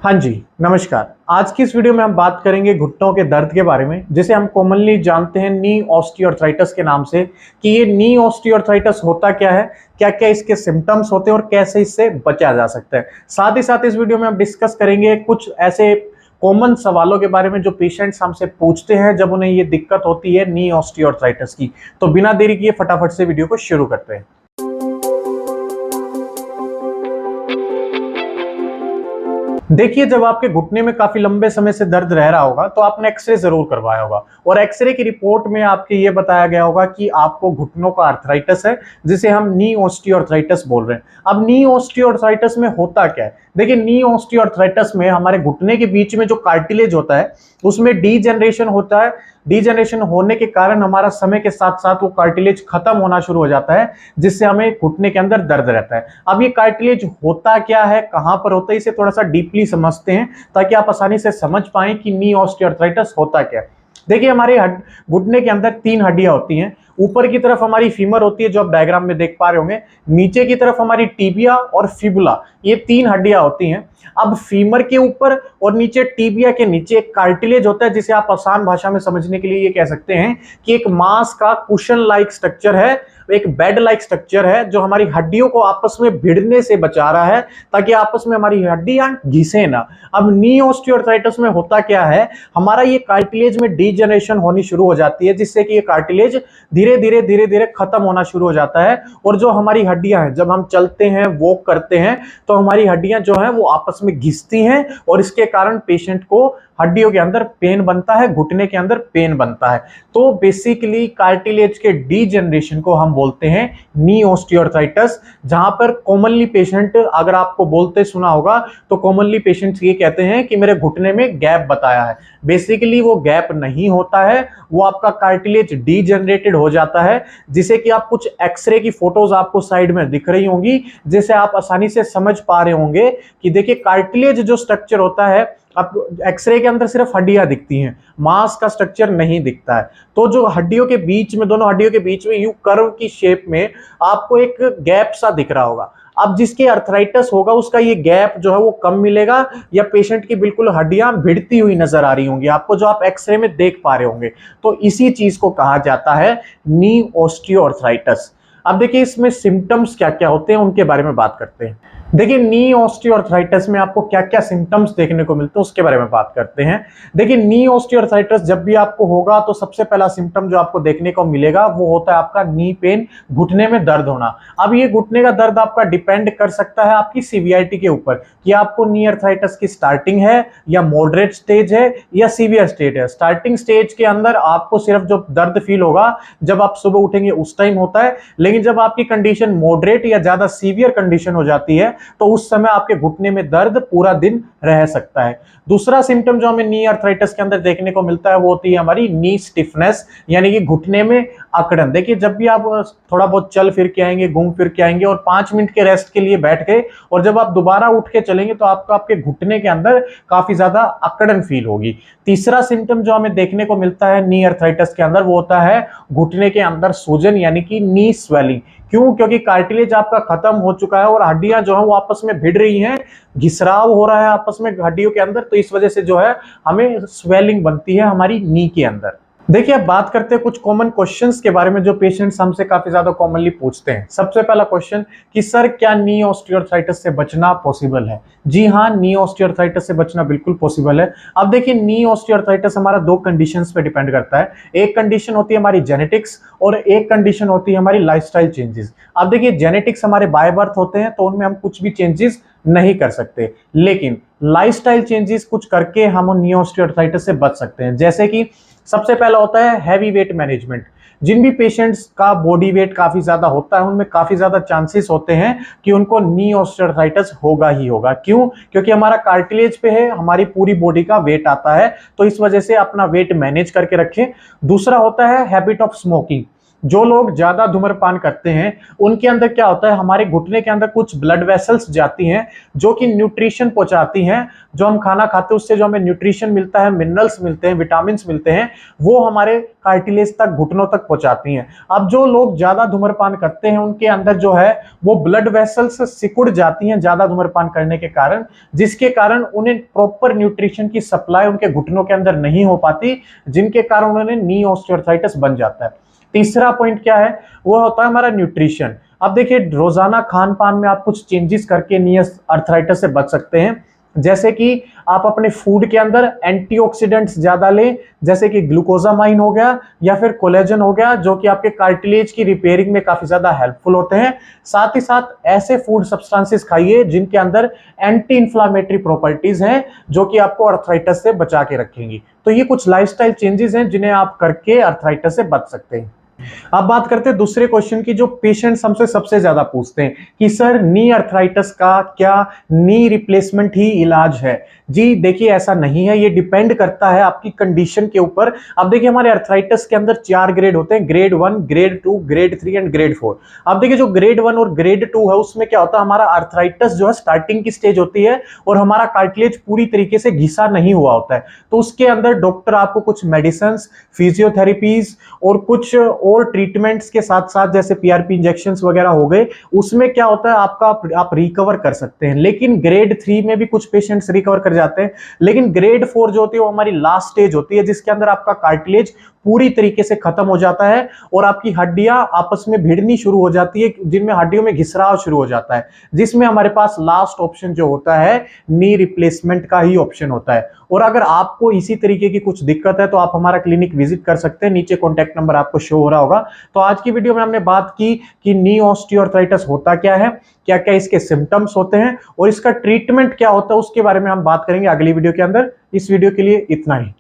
हाँ जी, नमस्कार। आज की इस वीडियो में हम बात करेंगे घुटनों के दर्द के बारे में, जिसे हम कॉमनली जानते हैं नी ऑस्टियोआर्थराइटिस के नाम से। कि ये नी ऑस्टियोआर्थराइटिस होता क्या है, क्या-क्या इसके सिम्पटम्स होते हैं और कैसे इससे बचा जा सकता है। साथ ही साथ इस वीडियो में हम डिस्कस करेंगे कुछ ऐसे कॉमन सवालों के बारे में जो पेशेंट्स हमसे पूछते हैं जब उन्हें ये दिक्कत होती है नी ऑस्टियोआर्थराइटिस की। तो बिना देरी किए फटाफट से वीडियो को शुरू करते हैं। देखिए, जब आपके घुटने में काफी लंबे समय से दर्द रह रहा होगा तो आपने एक्सरे जरूर करवाया होगा और एक्सरे की रिपोर्ट में आपके ये बताया गया होगा कि आपको घुटनों का आर्थराइटिस है, जिसे हम नी ऑस्टियोआर्थराइटिस बोल रहे हैं। अब नी ऑस्टियोआर्थराइटिस में होता क्या है? देखिए, नी ऑस्टियोआर्थराइटिस में हमारे घुटने के बीच में जो कार्टिलेज होता है उसमें डीजनरेशन होता है। डीजनरेशन होने के कारण हमारा समय के साथ साथ वो कार्टिलेज खत्म होना शुरू हो जाता है, जिससे हमें घुटने के अंदर दर्द रहता है। अब ये कार्टिलेज होता क्या है, कहां पर होता है, इसे थोड़ा सा डीपली समझते हैं ताकि आप आसानी से समझ पाएं कि नी ऑस्टियोआर्थराइटिस होता क्या है। देखिए, हमारे घुटने के अंदर 3 हड्डियां होती हैं। ऊपर की तरफ हमारी फीमर होती है, जो आप डायग्राम में देख पा रहे होंगे। नीचे की तरफ हमारी टिबिया और फिबुला, ये 3 हड्डियां होती हैं। अब फीमर के ऊपर और नीचे टिबिया के नीचे एक कार्टिलेज होता है, जिसे आप आसान भाषा में समझने के लिए ये कह सकते हैं कि एक मांस का कुशन लाइक स्ट्रक्चर है, एक बेड लाइक स्ट्रक्चर है, जो हमारी हड्डियों को आपस में भिड़ने से बचा रहा है ताकि आपस में हमारी हड्डियां घिसे ना। अब नी ऑस्टियोआर्थराइटिस में होता क्या है, हमारा ये कार्टिलेज में डीजनरेशन होनी शुरू हो जाती है, जिससे कि ये कार्टिलेज धीरे धीरे खत्म होना शुरू हो जाता है। और जो हमारी हड्डियां हैं, जब हम चलते हैं, वॉक करते हैं, तो हमारी हड्डियां जो हैं वो आपस में घिसती हैं और इसके कारण पेशेंट को हड्डियों के अंदर पेन बनता है, घुटने के अंदर पेन बनता है। तो बेसिकली कार्टिलेज के डीजनरेशन को हम बोलते हैं नी ऑस्टियोआर्थराइटिस। जहां पर कॉमनली पेशेंट, अगर आपको बोलते सुना होगा तो कॉमनली पेशेंट्स ये कहते हैं कि मेरे घुटने में गैप बताया है। बेसिकली वो गैप नहीं होता है, वो आपका कार्टिलेज डीजनरेटेड हो जाता है, जिसे कि आप कुछ एक्सरे की फोटोज आपको साइड में दिख रही होंगी, जिसे आप आसानी से समझ पा रहे होंगे कि देखिए कार्टिलेज जो स्ट्रक्चर होता है, अब एक्सरे के अंदर सिर्फ हड्डियां दिखती हैं, मांस का स्ट्रक्चर नहीं दिखता है। तो जो हड्डियों के बीच में, दोनों हड्डियों के बीच में यू कर्व की शेप में आपको एक गैप सा दिख रहा होगा। अब जिसके अर्थराइटिस होगा उसका ये गैप जो है वो कम मिलेगा, या पेशेंट की बिल्कुल हड्डियां भिड़ती हुई नजर आ रही होंगी आपको, जो आप एक्सरे में देख पा रहे होंगे। तो इसी चीज को कहा जाता है नी ऑस्टियोआर्थराइटिस। अब देखिए, इसमें सिम्टम्स क्या क्या होते हैं उनके बारे में बात करते हैं। देखिए, नी ऑस्टियोआर्थराइटिस में आपको क्या क्या सिम्टम्स देखने को मिलते हैं उसके बारे में बात करते हैं। देखिए, नी ऑस्टियोआर्थराइटिस जब भी आपको होगा तो सबसे पहला सिम्टम जो आपको देखने को मिलेगा वो होता है आपका नी पेन, घुटने में दर्द होना। अब ये घुटने का दर्द आपका डिपेंड कर सकता है आपकी सीवियरिटी के ऊपर, कि आपको नी आर्थराइटिस की स्टार्टिंग है या मॉडरेट स्टेज है या सीवियर स्टेज है। स्टार्टिंग स्टेज के अंदर आपको सिर्फ जो दर्द फील होगा जब आप सुबह उठेंगे उस टाइम होता है, लेकिन जब आपकी कंडीशन मॉडरेट या ज्यादा सीवियर कंडीशन हो जाती है तो उस समय आपके घुटने में दर्द पूरा दिन रह सकता है। दूसरा सिम्टम जो हमें नी आर्थराइटिस के अंदर देखने को मिलता है वो होती है हमारी नी स्टिफनेस, यानी कि घुटने में अकड़न। देखिए, जब भी आप थोड़ा बहुत चल फिर के आएंगे, घूम फिर के आएंगे और 5 मिनट के रेस्ट के लिए बैठ गए और जब आप दोबारा उठ के चलेंगे तो आपको आपके घुटने के अंदर काफी ज्यादा अकड़न फील होगी। तीसरा सिम्टम जो हमें देखने को मिलता है नी आर्थराइटिस के अंदर वो होता है घुटने के अंदर सूजन, यानी कि नी स्वेलिंग। क्यों? क्योंकि कार्टिलेज आपका खत्म हो चुका है और हड्डियां जो है वो आपस में भिड़ रही हैं, घिसराव हो रहा है आपस में हड्डियों के अंदर, तो इस वजह से जो है हमें स्वेलिंग बनती है हमारी नी के अंदर। देखिए, अब बात करते हैं कुछ कॉमन क्वेश्चंस के बारे में जो पेशेंट्स हमसे काफी ज्यादा कॉमनली पूछते हैं। सबसे पहला क्वेश्चन कि सर, क्या नी ऑस्टियोआर्थराइटिस से बचना पॉसिबल है? जी हाँ, नी ऑस्टियोआर्थराइटिस से बचना बिल्कुल पॉसिबल है। अब देखिए, नी ऑस्टियोआर्थराइटिस हमारा 2 कंडीशंस पे डिपेंड करता है। एक कंडीशन होती है हमारी जेनेटिक्स और एक कंडीशन होती है हमारी लाइफस्टाइल चेंजेस। अब देखिए, जेनेटिक्स हमारे बाय बर्थ होते हैं तो उनमें हम कुछ भी चेंजेस नहीं कर सकते, लेकिन लाइफस्टाइल चेंजेस कुछ करके हम नी ऑस्टियोआर्थराइटिस से बच सकते हैं। जैसे कि सबसे पहला होता है हैवी वेट मैनेजमेंट। जिन भी पेशेंट्स का बॉडी वेट काफी ज्यादा होता है उनमें काफी ज्यादा चांसेस होते हैं कि उनको नी ऑस्टियोआर्थराइटिस होगा ही होगा। क्यों? क्योंकि हमारा कार्टिलेज पे है, हमारी पूरी बॉडी का वेट आता है, तो इस वजह से अपना वेट मैनेज करके रखें। दूसरा होता है हैबिट ऑफ स्मोकिंग। जो लोग ज्यादा धूम्रपान करते हैं उनके अंदर क्या होता है, हमारे घुटने के अंदर कुछ ब्लड वेसल्स जाती हैं जो कि न्यूट्रिशन पहुंचाती हैं। जो हम खाना खाते हैं उससे जो हमें न्यूट्रिशन मिलता है, मिनरल्स मिलते हैं, विटामिन मिलते हैं, वो हमारे कार्टिलेज तक, घुटनों तक पहुंचाती हैं। अब जो लोग ज्यादा धूम्रपान करते हैं उनके अंदर जो है वो ब्लड वेसल्स सिकुड़ जाती हैं ज्यादा धूम्रपान करने के कारण, जिसके कारण उन्हें प्रॉपर न्यूट्रिशन की सप्लाई उनके घुटनों के अंदर नहीं हो पाती, जिनके कारण उन्हें नी ऑस्टियोआर्थराइटिस बन जाता है। तीसरा पॉइंट क्या है, वो होता है हमारा न्यूट्रिशन। अब देखिए, रोजाना खान पान में आप कुछ चेंजेस करके नी आर्थराइटिस से बच सकते हैं। जैसे कि आप अपने फूड के अंदर एंटीऑक्सीडेंट्स ज्यादा लें, जैसे कि ग्लूकोजामाइन हो गया या फिर कोलेजन हो गया, जो कि आपके कार्टिलेज की रिपेयरिंग में काफी ज्यादा हेल्पफुल होते हैं। साथ ही साथ ऐसे फूड सब्सटेंसेस खाइए जिनके अंदर एंटी इंफ्लामेटरी प्रॉपर्टीज हैं, जो कि आपको आर्थराइटिस से बचा के रखेंगी। तो ये कुछ लाइफस्टाइल चेंजेस हैं जिन्हें आप करके आर्थराइटिस से बच सकते हैं। अब बात करते हैं दूसरे क्वेश्चन की, जो पेशेंट्स हमसे सबसे ज्यादा पूछते हैं कि सर नी आर्थराइटिस का क्या नी रिप्लेसमेंट ही इलाज है? जी देखिए, ऐसा नहीं है, ये डिपेंड करता है आपकी कंडीशन के ऊपर। अब देखिए, हमारे आर्थराइटिस के अंदर 4 ग्रेड होते हैं, grade 1, grade 2, grade 3 and grade 4। अब देखिए, जो ग्रेड 1 और ग्रेड 2 है उसमें क्या होता है, हमारा आर्थराइटिस जो है स्टार्टिंग की स्टेज होती है और हमारा कार्टिलेज पूरी तरीके से घिसा नहीं हुआ होता है। तो उसके अंदर डॉक्टर आपको कुछ मेडिसिन, फिजियोथेरेपीज और कुछ और ट्रीटमेंट्स के साथ साथ, जैसे पीआरपी इंजेक्शंस वगैरह हो गए, उसमें क्या होता है आपका आप रिकवर कर सकते हैं। लेकिन ग्रेड 3 में भी कुछ पेशेंट्स रिकवर कर जाते हैं। लेकिन ग्रेड 4 जो होती है वो हमारी लास्ट स्टेज होती है, जिसके अंदर आपका कार्टिलेज पूरी तरीके से खत्म हो जाता है और आपकी हड्डियां आपस में भिड़नी शुरू हो जाती है, जिनमें हड्डियों में घिसराव शुरू हो जाता है, जिसमें हमारे पास लास्ट ऑप्शन जो होता है नी रिप्लेसमेंट का ही ऑप्शन होता है। और अगर आपको इसी तरीके की कुछ दिक्कत है तो आप हमारा क्लिनिक विजिट कर सकते हैं, नीचे कॉन्टैक्ट नंबर आपको शो हो रहा होगा। तो आज की वीडियो में हमने बात की कि नी ऑस्टियोआर्थराइटिस होता क्या है, क्या क्या इसके सिम्टम्स होते हैं और इसका ट्रीटमेंट क्या होता है, उसके बारे में हम बात करेंगे अगली वीडियो के अंदर। इस वीडियो के लिए इतना ही।